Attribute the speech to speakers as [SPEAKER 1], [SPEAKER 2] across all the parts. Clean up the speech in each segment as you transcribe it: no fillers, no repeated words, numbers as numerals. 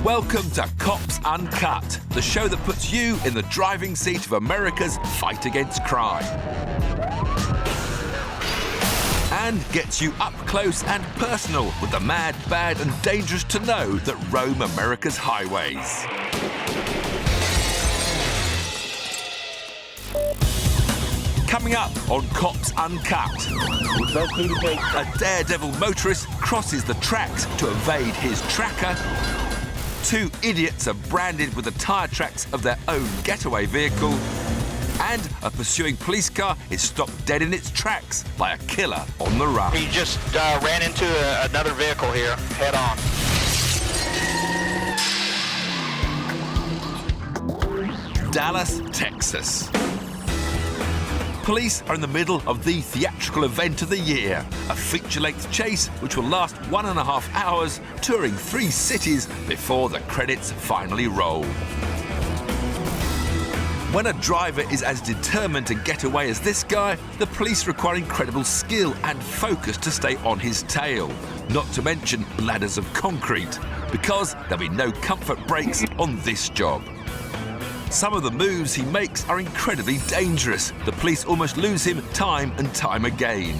[SPEAKER 1] Welcome to Cops Uncut, the show that puts you in the driving seat of America's fight against crime. And gets you up close and personal with the mad, bad and dangerous to know that roam America's highways. Coming up on Cops Uncut, a daredevil motorist crosses the tracks to evade his tracker. Two idiots are branded with the tyre tracks of their own getaway vehicle. And a pursuing police car is stopped dead in its tracks by a killer on the run.
[SPEAKER 2] He just ran into another vehicle here, head on.
[SPEAKER 1] Dallas, Texas. Police are in the middle of the theatrical event of the year, a feature-length chase which will last 1.5 hours, touring 3 cities before the credits finally roll. When a driver is as determined to get away as this guy, the police require incredible skill and focus to stay on his tail, not to mention ladders of concrete, because there'll be no comfort breaks on this job. Some of the moves he makes are incredibly dangerous. The police almost lose him time and time again.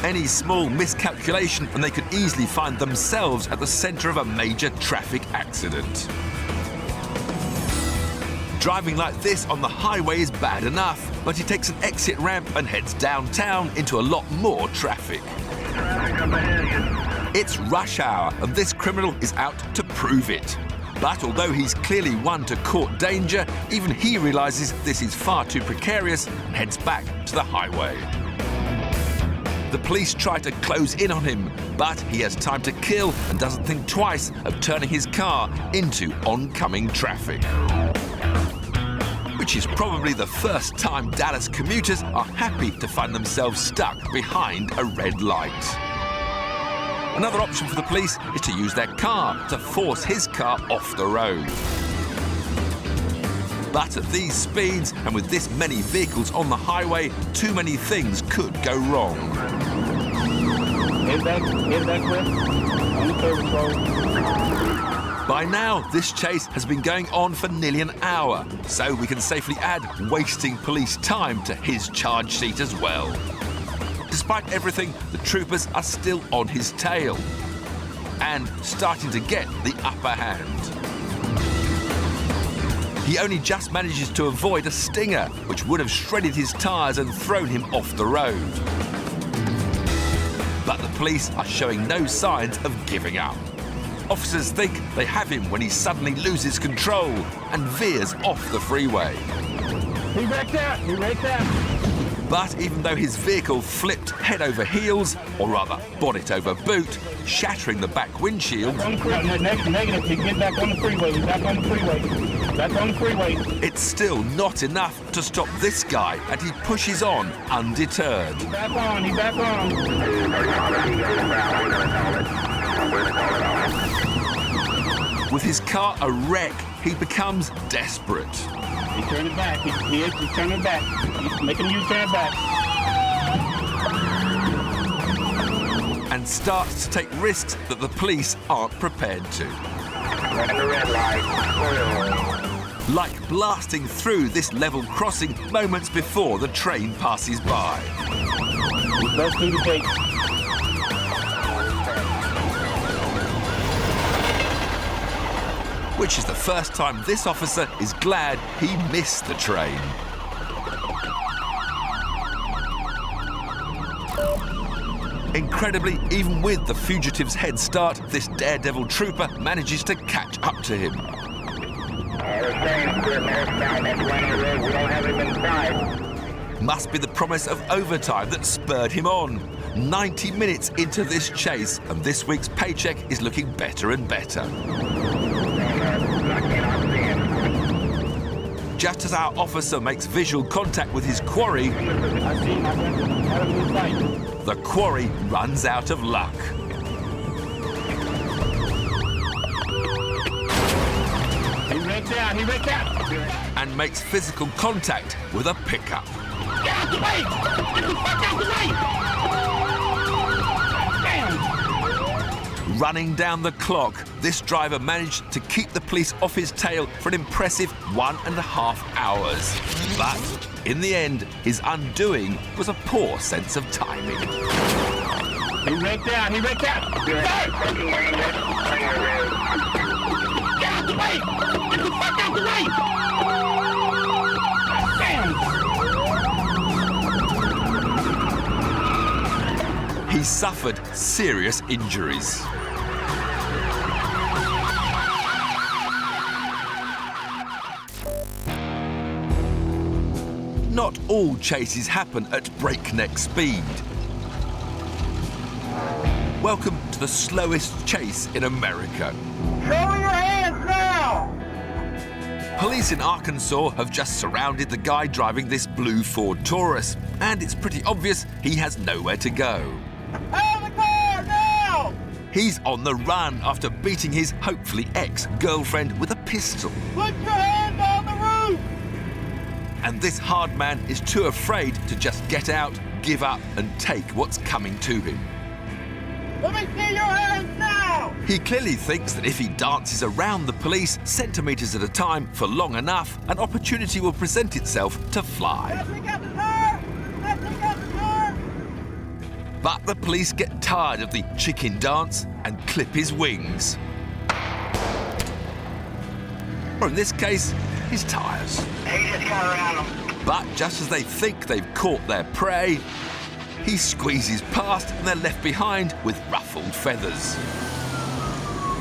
[SPEAKER 1] Any small miscalculation and they could easily find themselves at the centre of a major traffic accident. Driving like this on the highway is bad enough, but he takes an exit ramp and heads downtown into a lot more traffic. It's rush hour, and this criminal is out to prove it. But although he's clearly one to court danger, even he realises this is far too precarious and heads back to the highway. The police try to close in on him, but he has time to kill and doesn't think twice of turning his car into oncoming traffic. Which is probably the first time Dallas commuters are happy to find themselves stuck behind a red light. Another option for the police is to use their car to force his car off the road. But at these speeds and with this many vehicles on the highway, too many things could go wrong.
[SPEAKER 3] Head back quick. On the service road.
[SPEAKER 1] By now, this chase has been going on for nearly an hour, so we can safely add wasting police time to his charge sheet as well. Despite everything, the troopers are still on his tail and starting to get the upper hand. He only just manages to avoid a stinger, which would have shredded his tyres and thrown him off the road. But the police are showing no signs of giving up. Officers think they have him when he suddenly loses control and veers off the freeway.
[SPEAKER 3] He wrecked out! He wrecked out!
[SPEAKER 1] But even though his vehicle flipped head over heels, or rather bonnet over boot, shattering the back windshield,
[SPEAKER 3] Negative, he get back on the freeway, he's back on the freeway. Back on the freeway.
[SPEAKER 1] It's still not enough to stop this guy, and he pushes on undeterred.
[SPEAKER 3] He's back on, he's back on.
[SPEAKER 1] With his car a wreck, he becomes desperate.
[SPEAKER 3] He's turning back. He's turning back. He's making you turn back.
[SPEAKER 1] And starts to take risks that the police aren't prepared to.
[SPEAKER 2] Running the red light.
[SPEAKER 1] Like blasting through this level crossing moments before the train passes by.
[SPEAKER 3] He burst through the gate.
[SPEAKER 1] Which is the first time this officer is glad he missed the train. Incredibly, even with the fugitive's head start, this daredevil trooper manages to catch up to him. Must be the promise of overtime that spurred him on. 90 minutes into this chase, and this week's paycheck is looking better and better. Just as our officer makes visual contact with his quarry, the quarry runs out of luck.
[SPEAKER 3] He wrecked out.
[SPEAKER 1] And makes physical contact with a pickup.
[SPEAKER 3] Get out the way! Get the fuck out the way!
[SPEAKER 1] Running down the clock, this driver managed to keep the police off his tail for an impressive 1.5 hours. But in the end, his undoing was a poor sense of timing.
[SPEAKER 3] He wrecked out. He wrecked out. Get out the way! Get the fuck out the way! Damn!
[SPEAKER 1] He suffered serious injuries. Not all chases happen at breakneck speed. Welcome to the slowest chase in America.
[SPEAKER 3] Show your hands now!
[SPEAKER 1] Police in Arkansas have just surrounded the guy driving this blue Ford Taurus, and it's pretty obvious he has nowhere to go.
[SPEAKER 3] Out of the car now!
[SPEAKER 1] He's on the run after beating his hopefully ex-girlfriend with a pistol.
[SPEAKER 3] Put your hands on the roof!
[SPEAKER 1] And this hard man is too afraid to just get out, give up, and take what's coming to him.
[SPEAKER 3] Let me see your hands now!
[SPEAKER 1] He clearly thinks that if he dances around the police centimetres at a time for long enough, an opportunity will present itself to fly.
[SPEAKER 3] Let me get the car! Let me get the car!
[SPEAKER 1] But the police get tired of the chicken dance and clip his wings. Or in this case, his tyres.
[SPEAKER 2] He just got around him.
[SPEAKER 1] But just as they think they've caught their prey, he squeezes past and they're left behind with ruffled feathers.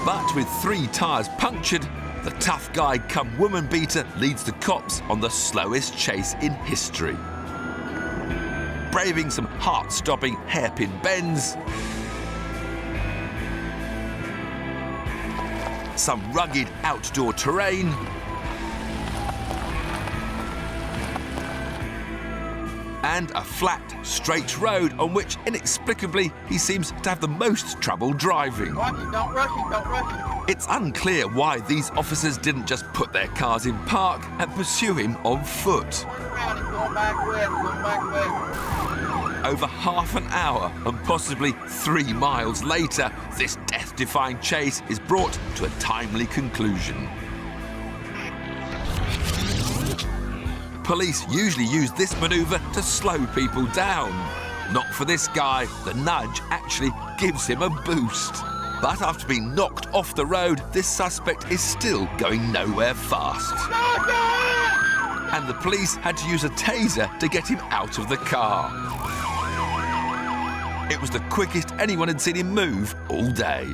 [SPEAKER 1] But with 3 tyres punctured, the tough guy come woman beater leads the cops on the slowest chase in history. Braving some heart-stopping hairpin bends, some rugged outdoor terrain, and a flat, straight road on which, inexplicably, he seems to have the most trouble driving.
[SPEAKER 3] Watch it, don't rush it, don't rush it.
[SPEAKER 1] It's unclear why these officers didn't just put their cars in park and pursue him on foot.
[SPEAKER 3] Turn around, it's going back west, going back west.
[SPEAKER 1] Over half an hour and possibly 3 miles later, this death-defying chase is brought to a timely conclusion. Police usually use this manoeuvre to slow people down. Not for this guy, the nudge actually gives him a boost. But after being knocked off the road, this suspect is still going nowhere fast. And the police had to use a taser to get him out of the car. It was the quickest anyone had seen him move all day.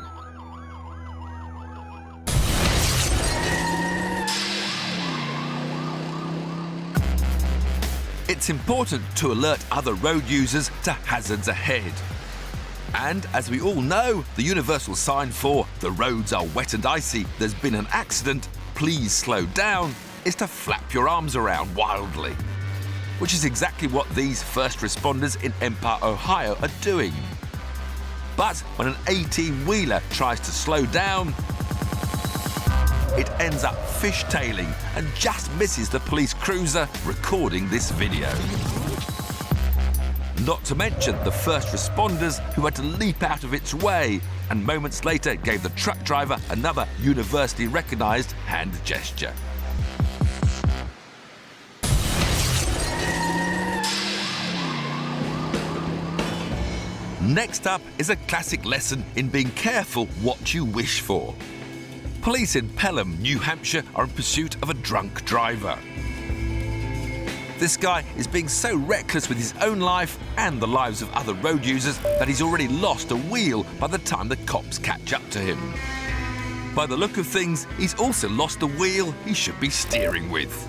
[SPEAKER 1] It's important to alert other road users to hazards ahead. And as we all know, the universal sign for "the roads are wet and icy, there's been an accident, please slow down" is to flap your arms around wildly. Which is exactly what these first responders in Empire, Ohio are doing. But when an 18-wheeler tries to slow down, it ends up fishtailing and just misses the police cruiser recording this video. Not to mention the first responders who had to leap out of its way and moments later gave the truck driver another universally recognised hand gesture. Next up is a classic lesson in being careful what you wish for. Police in Pelham, New Hampshire are in pursuit of a drunk driver. This guy is being so reckless with his own life and the lives of other road users that he's already lost a wheel by the time the cops catch up to him. By the look of things, he's also lost the wheel he should be steering with.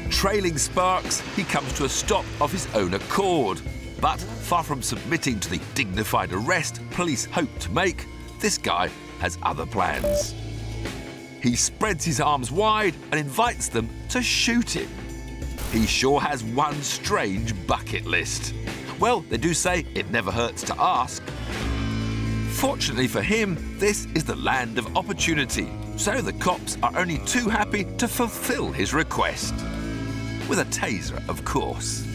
[SPEAKER 1] Trailing sparks, he comes to a stop of his own accord. But far from submitting to the dignified arrest police hope to make, this guy has other plans. He spreads his arms wide and invites them to shoot him. He sure has one strange bucket list. Well, they do say it never hurts to ask. Fortunately for him, this is the land of opportunity, so the cops are only too happy to fulfill his request. With a taser, of course.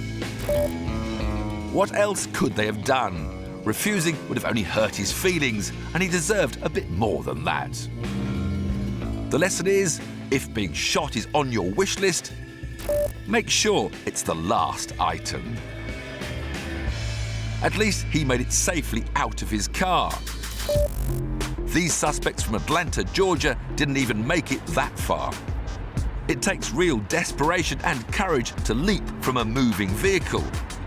[SPEAKER 1] What else could they have done? Refusing would have only hurt his feelings, and he deserved a bit more than that. The lesson is, if being shot is on your wish list, make sure it's the last item. At least he made it safely out of his car. These suspects from Atlanta, Georgia, didn't even make it that far. It takes real desperation and courage to leap from a moving vehicle.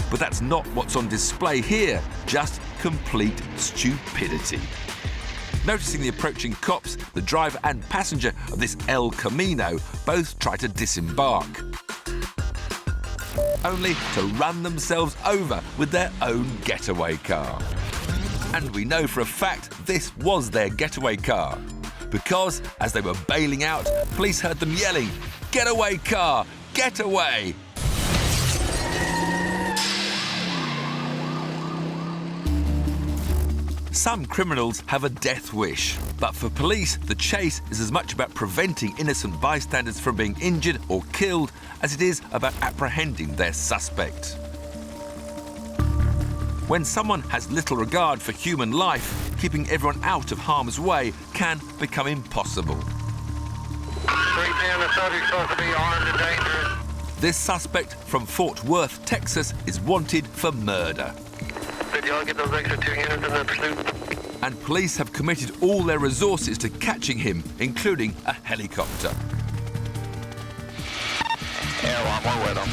[SPEAKER 1] But that's not what's on display here, just complete stupidity. Noticing the approaching cops, the driver and passenger of this El Camino both try to disembark, only to run themselves over with their own getaway car. And we know for a fact this was their getaway car, because as they were bailing out, police heard them yelling, "Get away, car! Get away!" Some criminals have a death wish, but for police, the chase is as much about preventing innocent bystanders from being injured or killed as it is about apprehending their suspect. When someone has little regard for human life, keeping everyone out of harm's way can become impossible.
[SPEAKER 2] 310, the subject's supposed to be armed and dangerous.
[SPEAKER 1] This suspect from Fort Worth, Texas, is wanted for murder.
[SPEAKER 2] Did y'all get those extra 2 units in the pursuit?
[SPEAKER 1] And police have committed all their resources to catching him, including a helicopter.
[SPEAKER 2] Yeah, well, I'm with them.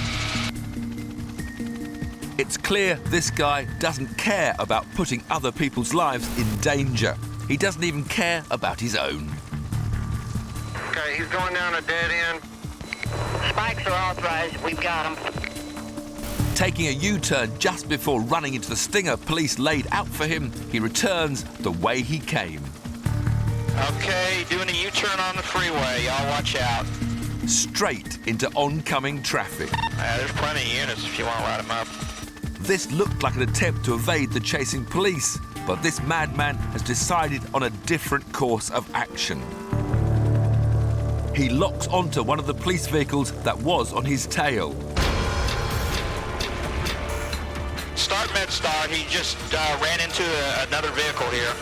[SPEAKER 1] It's clear this guy doesn't care about putting other people's lives in danger. He doesn't even care about his own.
[SPEAKER 2] Okay, he's going down a dead end.
[SPEAKER 4] Spikes are authorized. We've got them.
[SPEAKER 1] Taking a U-turn just before running into the stinger police laid out for him, he returns the way he came.
[SPEAKER 2] Okay, doing a U-turn on the freeway. Y'all watch out.
[SPEAKER 1] Straight into oncoming traffic.
[SPEAKER 2] There's plenty of units if you want to light them up.
[SPEAKER 1] This looked like an attempt to evade the chasing police, but this madman has decided on a different course of action. He locks onto one of the police vehicles that was on his tail.
[SPEAKER 2] Start mid-star. He just ran into another vehicle here.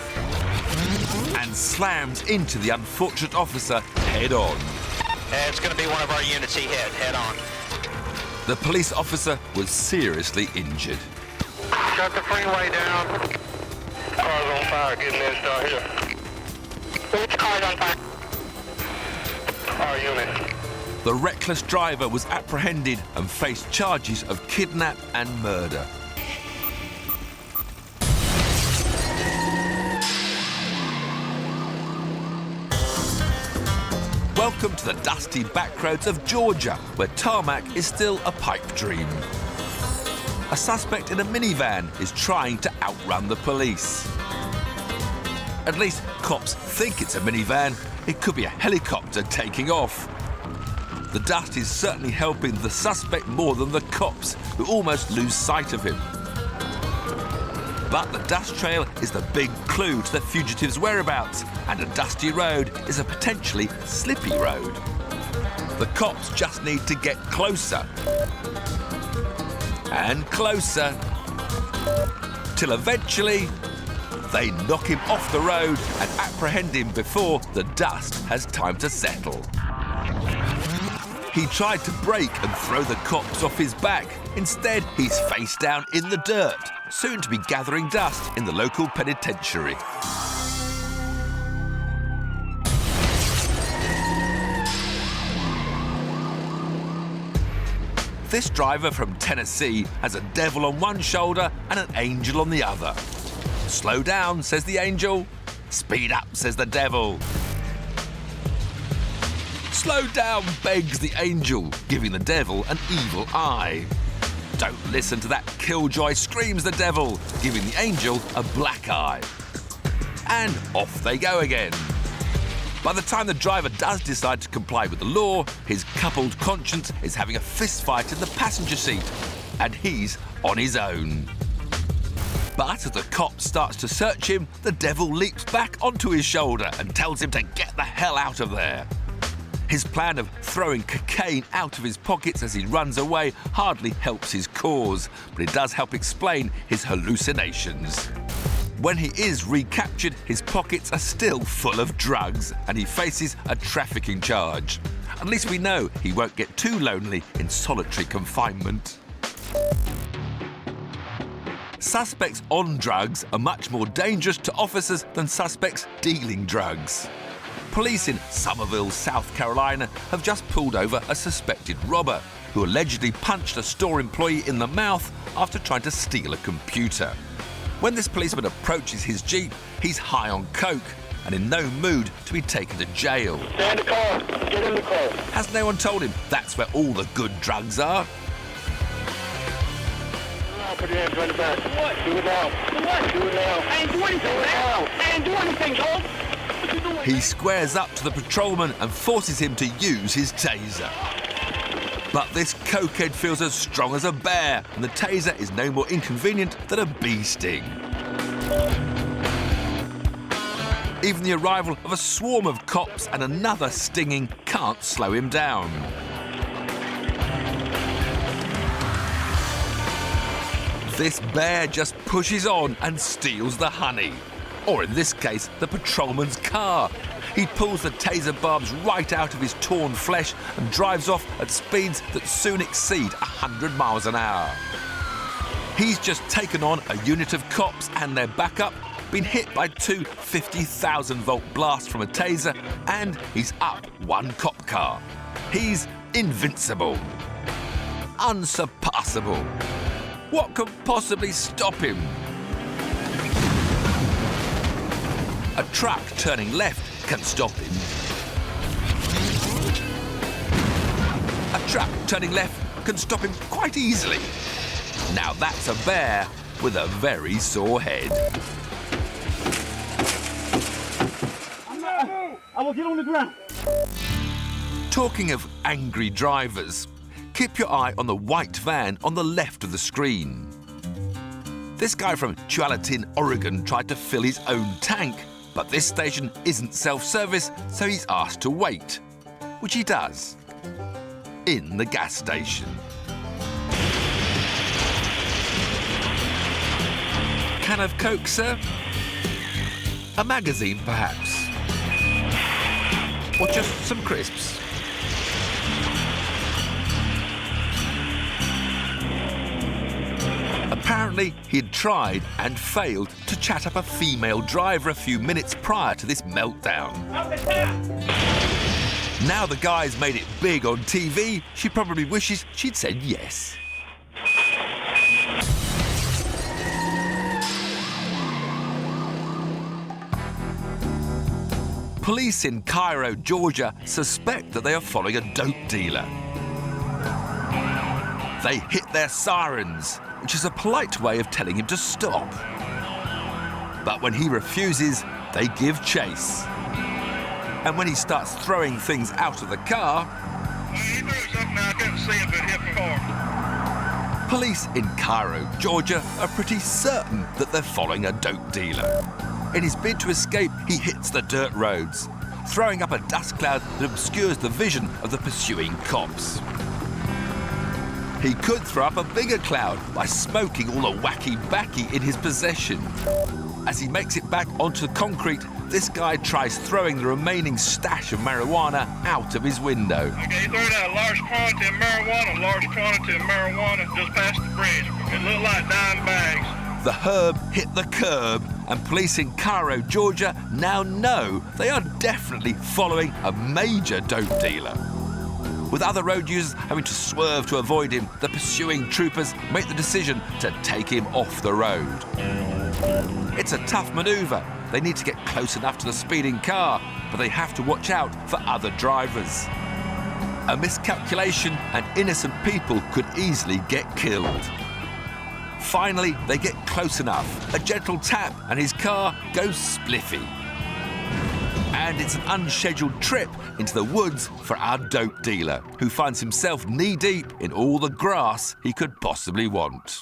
[SPEAKER 1] And slams into the unfortunate officer head-on.
[SPEAKER 2] It's going to be one of our units he hit head-on.
[SPEAKER 1] The police officer was seriously injured.
[SPEAKER 2] Shut the freeway down. Car's on fire. Getting mid-star here. Which car's on fire? Our unit.
[SPEAKER 1] The reckless driver was apprehended and faced charges of kidnap and murder. Welcome to the dusty backroads of Georgia, where tarmac is still a pipe dream. A suspect in a minivan is trying to outrun the police. At least cops think it's a minivan. It could be a helicopter taking off. The dust is certainly helping the suspect more than the cops, who almost lose sight of him. But the dust trail is the big clue to the fugitive's whereabouts, and a dusty road is a potentially slippy road. The cops just need to get closer and closer, till eventually they knock him off the road and apprehend him before the dust has time to settle. He tried to brake and throw the cops off his back. Instead, he's face down in the dirt, soon to be gathering dust in the local penitentiary. This driver from Tennessee has a devil on one shoulder and an angel on the other. Slow down, says the angel. Speed up, says the devil. Slow down, begs the angel, giving the devil an evil eye. Don't listen to that killjoy, screams the devil, giving the angel a black eye. And off they go again. By the time the driver does decide to comply with the law, his coupled conscience is having a fist fight in the passenger seat, and he's on his own. But as the cop starts to search him, the devil leaps back onto his shoulder and tells him to get the hell out of there. His plan of throwing cocaine out of his pockets as he runs away hardly helps his cause, but it does help explain his hallucinations. When he is recaptured, his pockets are still full of drugs and he faces a trafficking charge. At least we know he won't get too lonely in solitary confinement. Suspects on drugs are much more dangerous to officers than suspects dealing drugs. Police in Somerville, South Carolina, have just pulled over a suspected robber who allegedly punched a store employee in the mouth after trying to steal a computer. When this policeman approaches his Jeep, he's high on coke and in no mood to be taken to jail.
[SPEAKER 2] Stay in the car. Get in the car.
[SPEAKER 1] Has no one told him that's where all the good drugs are?
[SPEAKER 2] Put your hands right in the back.
[SPEAKER 3] What?
[SPEAKER 2] Do it now.
[SPEAKER 3] What?
[SPEAKER 2] Do it now.
[SPEAKER 3] I ain't do anything, man. I ain't do anything, dog. What you doing?
[SPEAKER 1] He squares up to the patrolman and forces him to use his taser. But this cokehead feels as strong as a bear, and the taser is no more inconvenient than a bee sting. Even the arrival of a swarm of cops and another stinging can't slow him down. This bear just pushes on and steals the honey. Or in this case, the patrolman's car. He pulls the taser barbs right out of his torn flesh and drives off at speeds that soon exceed 100 miles an hour. He's just taken on a unit of cops and their backup, been hit by two 50,000-volt blasts from a taser, and he's up one cop car. He's invincible. Unsurpassable. What could possibly stop him? A truck turning left can stop him. A truck turning left can stop him quite easily. Now that's a bear with a very sore head.
[SPEAKER 3] I will get on the ground.
[SPEAKER 1] Talking of angry drivers, keep your eye on the white van on the left of the screen. This guy from Tualatin, Oregon tried to fill his own tank, but this station isn't self-service, so he's asked to wait, which he does, in the gas station. Can of Coke, sir? A magazine, perhaps? Or just some crisps? Apparently, he'd tried and failed to chat up a female driver a few minutes prior to this meltdown. Now the guy's made it big on TV, she probably wishes she'd said yes. Police in Cairo, Georgia, suspect that they are following a dope dealer. They hit their sirens, which is a polite way of telling him to stop. But when he refuses, they give chase. And when he starts throwing things out of the car,
[SPEAKER 2] He threw something I couldn't see if it hit the car.
[SPEAKER 1] police in Cairo, Georgia, are pretty certain that they're following a dope dealer. In his bid to escape, he hits the dirt roads, throwing up a dust cloud that obscures the vision of the pursuing cops. He could throw up a bigger cloud by smoking all the wacky-backy in his possession. As he makes it back onto the concrete, this guy tries throwing the remaining stash of marijuana out of his window.
[SPEAKER 2] Okay, he threw out a large quantity of marijuana just past the bridge. It looked like dime bags.
[SPEAKER 1] The herb hit the curb, and police in Cairo, Georgia now know they are definitely following a major dope dealer. With other road users having to swerve to avoid him, the pursuing troopers make the decision to take him off the road. It's a tough manoeuvre. They need to get close enough to the speeding car, but they have to watch out for other drivers. A miscalculation and innocent people could easily get killed. Finally, they get close enough. A gentle tap and his car goes spliffy. And it's an unscheduled trip into the woods for our dope dealer, who finds himself knee-deep in all the grass he could possibly want.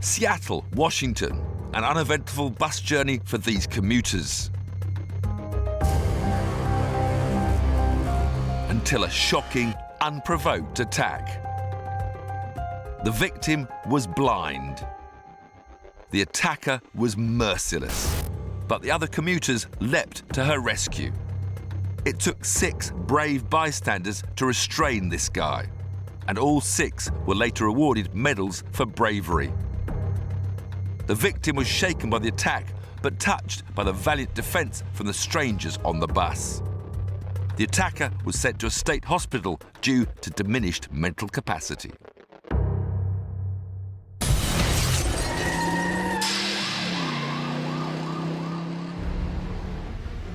[SPEAKER 1] Seattle, Washington, an uneventful bus journey for these commuters. Until a shocking, unprovoked attack. The victim was blind. The attacker was merciless, but the other commuters leapt to her rescue. It took 6 brave bystanders to restrain this guy, and all 6 were later awarded medals for bravery. The victim was shaken by the attack, but touched by the valiant defence from the strangers on the bus. The attacker was sent to a state hospital due to diminished mental capacity.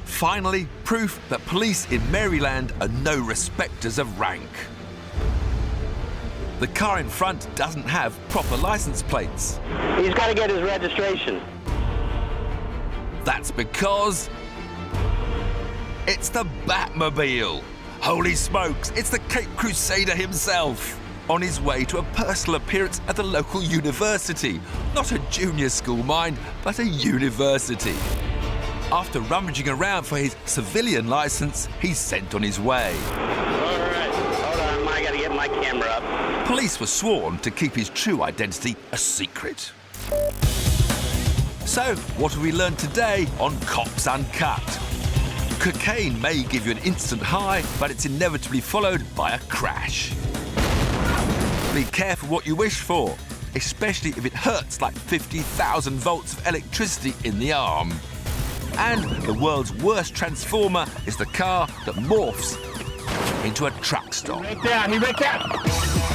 [SPEAKER 1] Finally, proof that police in Maryland are no respecters of rank. The car in front doesn't have proper license plates.
[SPEAKER 5] He's got to get his registration.
[SPEAKER 1] That's because it's the Batmobile. Holy smokes, it's the Cape Crusader himself, on his way to a personal appearance at the local university. Not a junior school, mind, but a university. After rummaging around for his civilian license, he's sent on his way.
[SPEAKER 5] All right, hold on, I got to get my camera up.
[SPEAKER 1] Police were sworn to keep his true identity a secret. So, what have we learned today on Cops Uncut? Cocaine may give you an instant high, but it's inevitably followed by a crash. Be careful what you wish for, especially if it hurts like 50,000 volts of electricity in the arm. And the world's worst transformer is the car that morphs into a truck stop.
[SPEAKER 3] He wrecked out.